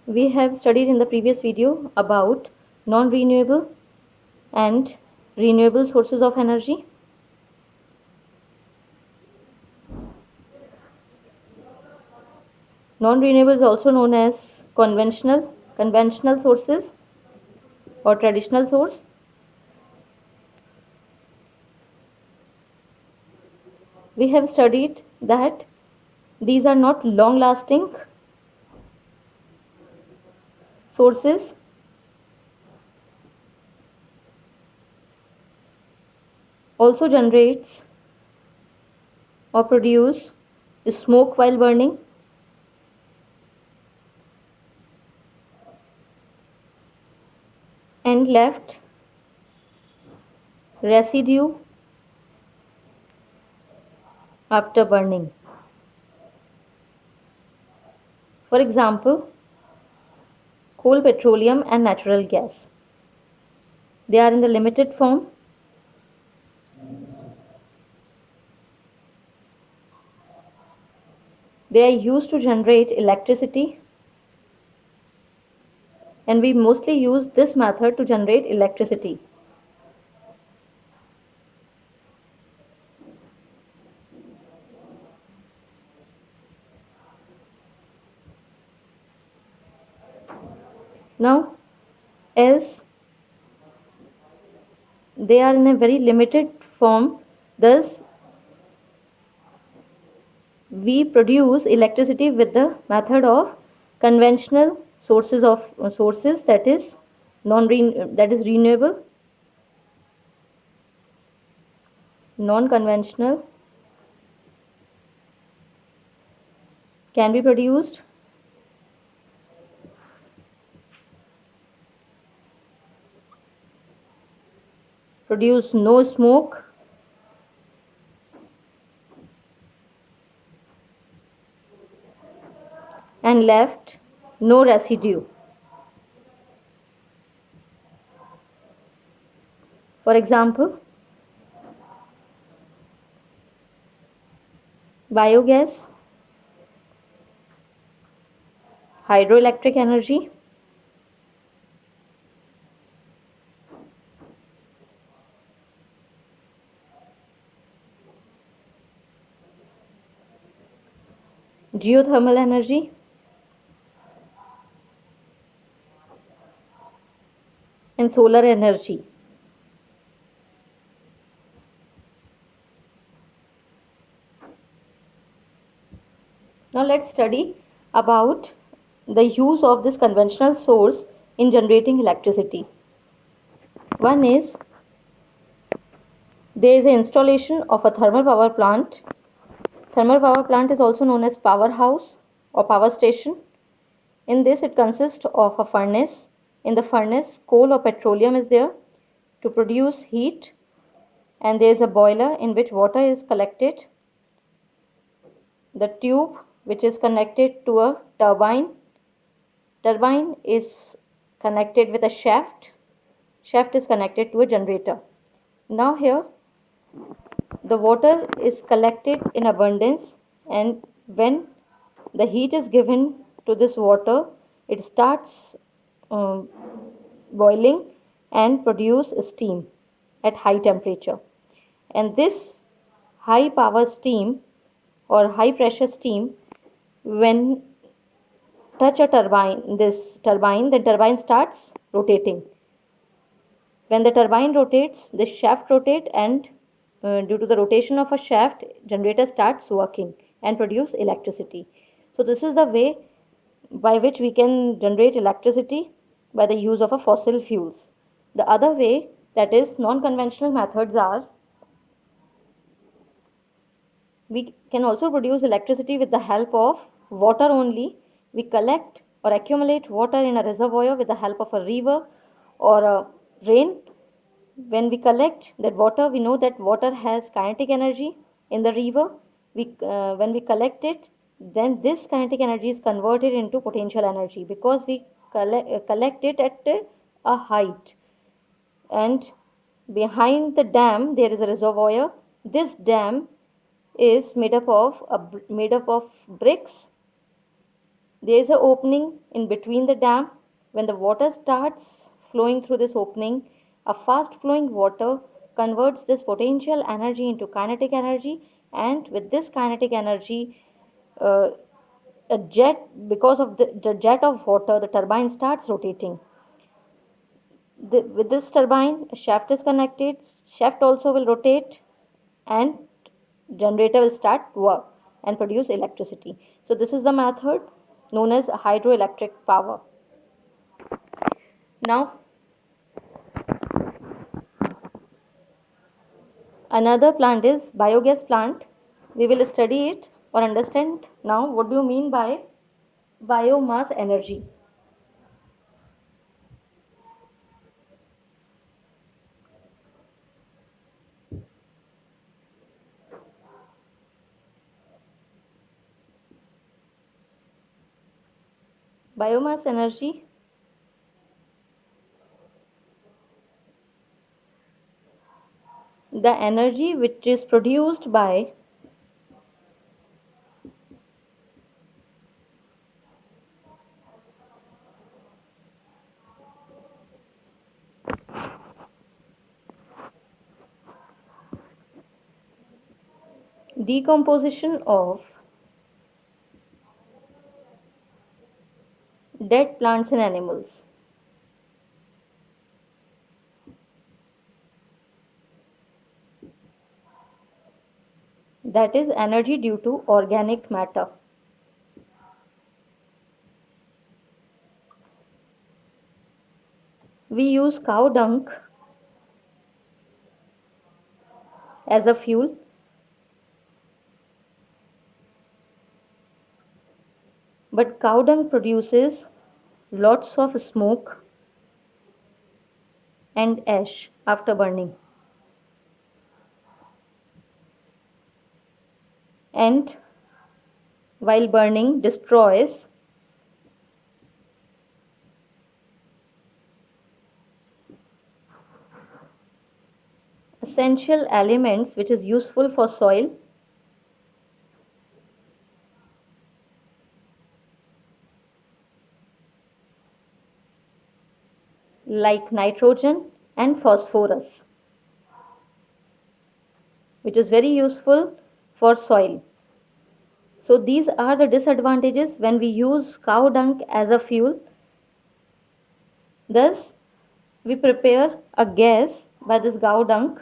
We have studied in the previous video about non-renewable and renewable sources of energy. Non-renewable is also known as conventional sources or traditional source. We have studied that these are not long-lasting sources. Also generates or produce smoke while burning, and left residue after burning. For example, coal, petroleum, and natural gas. They are in the limited form. They are used to generate electricity, and we mostly use this method to generate electricity. Now, as they are in a very limited form, thus we produce electricity with the method of conventional sources, that is renewable, non-conventional can be produced produce no smoke and left no residue. For example, biogas, hydroelectric energy, geothermal energy, and solar energy. Now let's study about the use of this conventional source in generating electricity. One is there is an installation of a thermal power plant. Thermal power plant is also known as powerhouse or power station. In this, it consists of a furnace. In the furnace, coal or petroleum is there to produce heat, and there is a boiler in which water is collected. The tube which is connected to a turbine. Turbine is connected with a shaft. Shaft is connected to a generator. Now here the water is collected in abundance, and when the heat is given to this water, it starts boiling and produce steam at high temperature. And this high power steam or high pressure steam, when touch a turbine, the turbine starts rotating. When the turbine rotates, the shaft rotates, and due to the rotation of a shaft, generator starts working and produce electricity. So this is the way by which we can generate electricity by the use of a fossil fuels. The other way, that is non-conventional methods, are we can also produce electricity with the help of water only. We collect or accumulate water in a reservoir with the help of a river or a rain. When we collect that water, we know that water has kinetic energy in the river. When we collect it, then this kinetic energy is converted into potential energy because we collect it at a height. And behind the dam, there is a reservoir. This dam is made up of bricks There is an opening in between the dam. When the water starts flowing through this opening, a fast flowing water converts this potential energy into kinetic energy, and with this kinetic energy, uh, a jet, because of the jet of water, the turbine starts rotating. With this turbine, a shaft is connected. Shaft also will rotate, and generator will start work and produce electricity. So this is the method known as hydroelectric power. Now another plant is biogas plant. We will study it or understand now what do you mean by biomass energy. Biomass energy, the energy which is produced by decomposition of dead plants and animals. That is energy due to organic matter. We use cow dung as a fuel, but cow dung produces lots of smoke and ash after burning. And while burning, destroys essential elements which is useful for soil like nitrogen and phosphorus, which is very useful for soil. So these are the disadvantages when we use cow dung as a fuel. Thus, we prepare a gas by this cow dung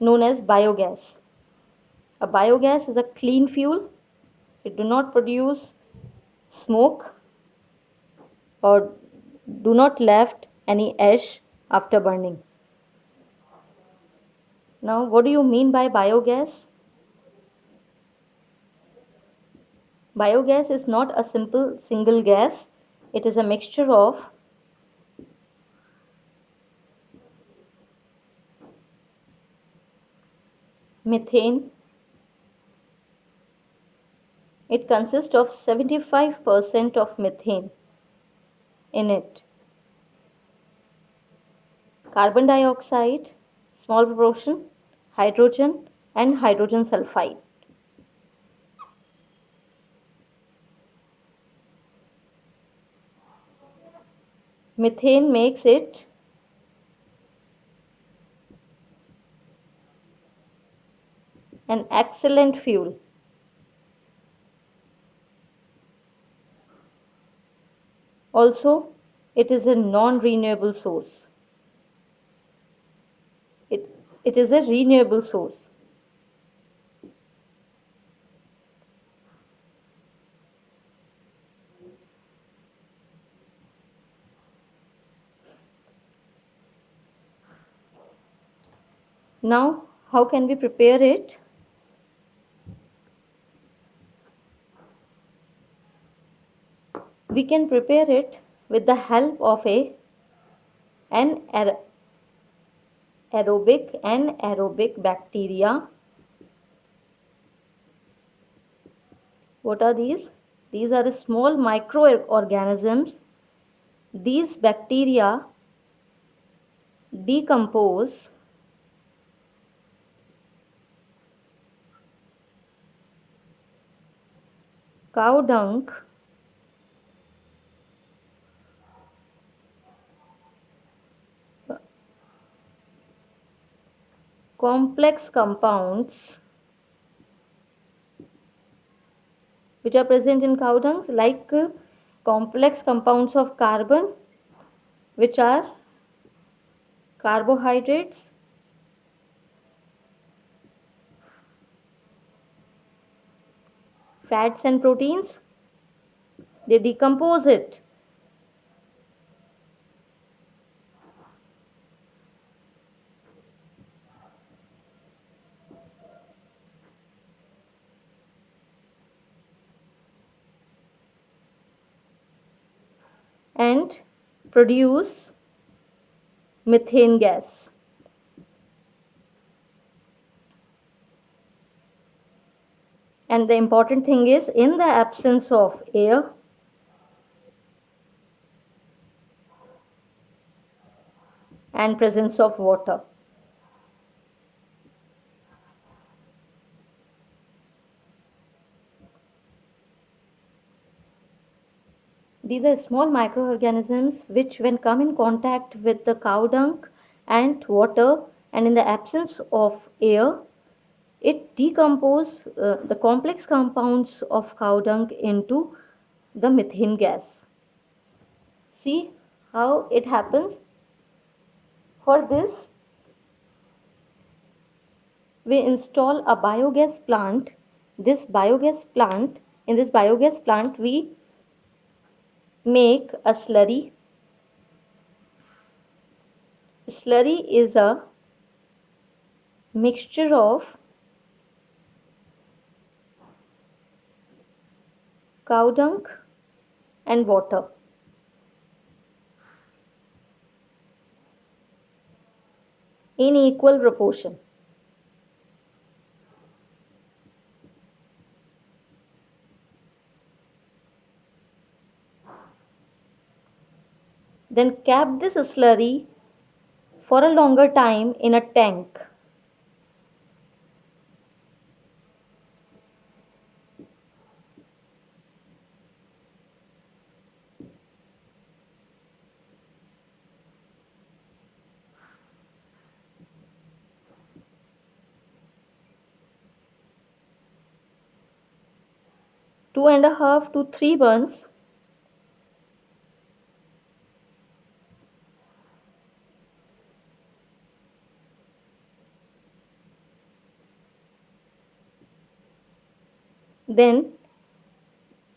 known as biogas. A biogas is a clean fuel. It do not produce smoke or do not left any ash after burning. Now, what do you mean by biogas? Biogas is not a simple single gas. It is a mixture of methane. It consists of 75% of methane in it. Carbon dioxide, small proportion, hydrogen and hydrogen sulfide. Methane makes it an excellent fuel. Also, it is a non-renewable source. It, it is a renewable source. Now, how can we prepare it? We can prepare it with the help of an aerobic anaerobic bacteria. What are these? These are small microorganisms. These bacteria decompose cow dung complex compounds which are present in cow dung, like complex compounds of carbon, which are carbohydrates, fats and proteins. They decompose it. And produce methane gas. And the important thing is, in the absence of air, and presence of water. These are small microorganisms which, when come in contact with the cow dung and water, and in the absence of air, it decomposes the complex compounds of cow dung into the methane gas. See how it happens? For this, we install a biogas plant. In this biogas plant, we make a slurry. Slurry is a mixture of cow dung and water. In equal proportion. Then cap this slurry for a longer time in a tank. Two and a half to 3 months. Then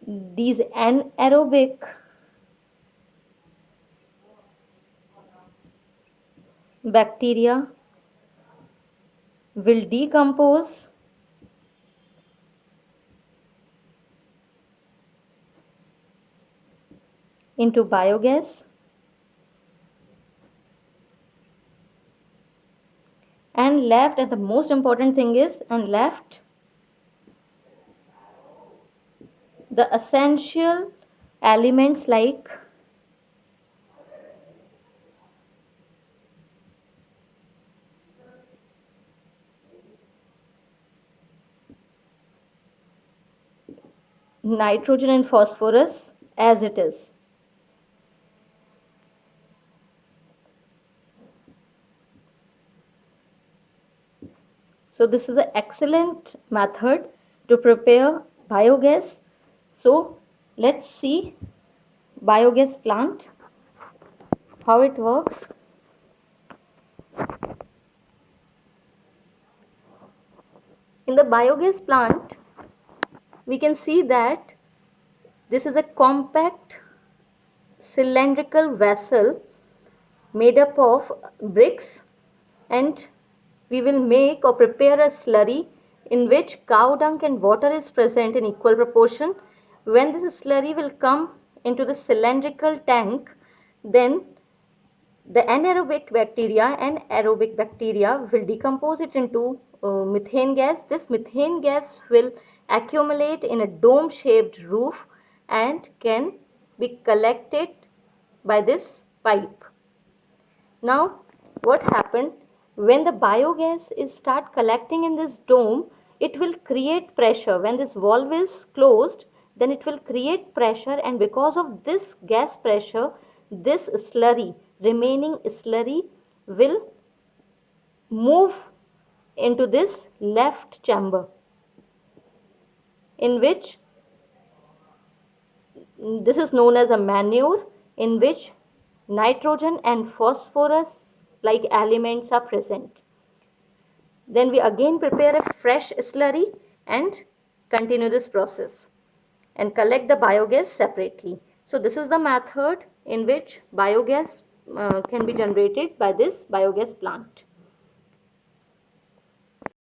these anaerobic bacteria will decompose into biogas, and left, and the most important thing is, and left the essential elements like nitrogen and phosphorus as it is. So this is an excellent method to prepare biogas. So let's see biogas plant, how it works. In the biogas plant, we can see that this is a compact cylindrical vessel made up of bricks, and we will make or prepare a slurry in which cow dung and water is present in equal proportion. When this slurry will come into the cylindrical tank, then the anaerobic bacteria and aerobic bacteria will decompose it into methane gas. This methane gas will accumulate in a dome shaped roof and can be collected by this pipe. Now what happened, when the biogas is start collecting in this dome, it will create pressure. When this valve is closed, then it will create pressure, and because of this gas pressure, this slurry, remaining slurry, will move into this left chamber, in which this is known as a manure, in which nitrogen and phosphorus like elements are present. Then we again prepare a fresh slurry and continue this process and collect the biogas separately. So this is the method in which biogas can be generated by this biogas plant.